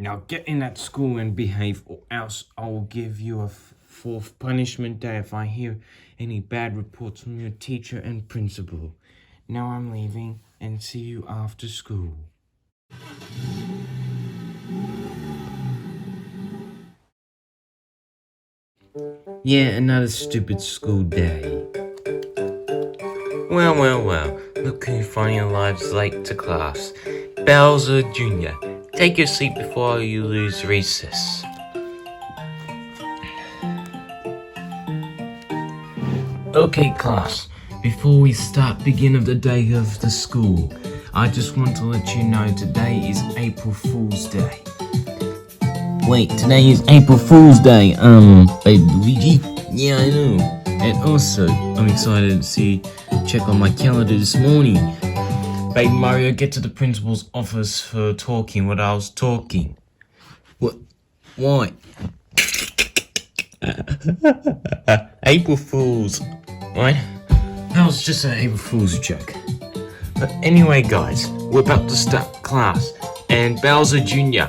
Now get in that school and behave, or else I will give you a fourth punishment day if I hear any bad reports from your teacher and principal. Now I'm leaving, and see you after school. Yeah, another stupid school day. Well, look who finally arrives late to class. Belzer Jr., take your seat before you lose recess. Okay, class, before we begin of the day of the school, I just want to let you know today is April Fool's Day. Wait, today is April Fool's Day, baby Luigi? Yeah, I know. And also, I'm excited to check on my calendar this morning. Baby Mario, get to the principal's office for talking what I was talking. What? Why? April Fools, right? That was just an April Fool's joke. But anyway, guys, we're about to start class. And Belzer Jr.,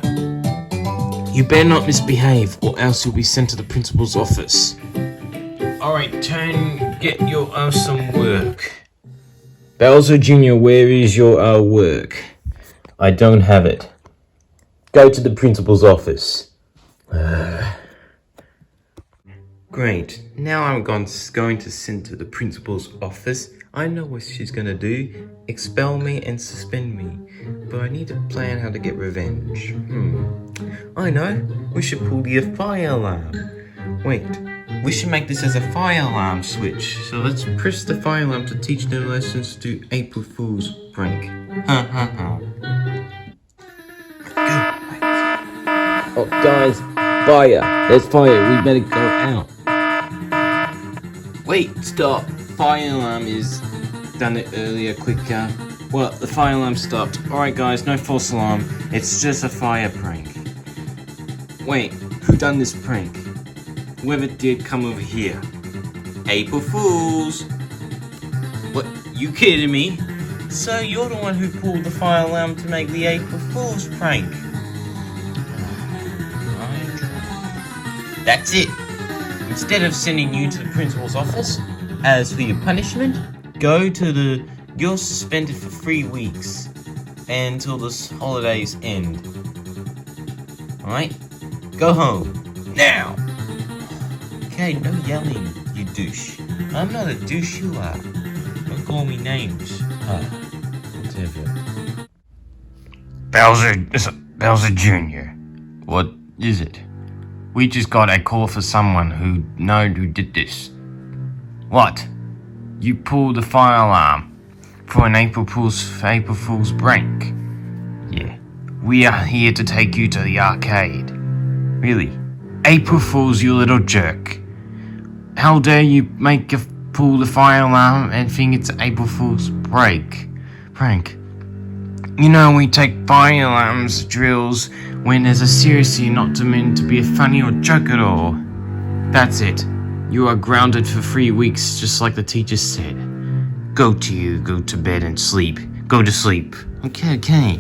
you better not misbehave, or else you'll be sent to the principal's office. Alright, get your some work. Belzer Jr., where is your work? I don't have it. Go to the principal's office. Great. Now I'm going to send to the principal's office. I know what she's gonna do. Expel me and suspend me. But I need to plan how to get revenge. I know. We should pull the fire alarm. Wait. We should make this as a fire alarm switch. So let's press the fire alarm to teach them lessons to do April Fool's prank. Oh, guys, fire. There's fire. We better go out. Wait, stop. Fire alarm is done it earlier, quicker. Well, the fire alarm stopped. Alright guys, no false alarm. It's just a fire prank. Wait, who done this prank? Whoever did, come over here. April Fools! What, you kidding me? So you're the one who pulled the fire alarm to make the April Fool's prank. That's it. Instead of sending you to the principal's office, as for your punishment, you're suspended for 3 weeks until the holidays end. Alright? Go home. Now! Okay, no yelling, you douche. I'm not a douche, you are. Don't call me names. Whatever. Belzer Jr. What is it? We just got a call for someone who did this. What? You pulled the fire alarm for an April Fool's prank. Yeah. We are here to take you to the arcade. Really? April Fools, you little jerk. How dare you pull the fire alarm and think it's April Fool's prank? You know we take fire alarms drills when there's a seriously not meant to be a funny or joke at all. That's it. You are grounded for 3 weeks, just like the teacher said. Go to bed and sleep. Go to sleep. Okay.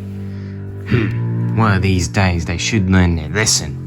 One of these days they should learn their lesson.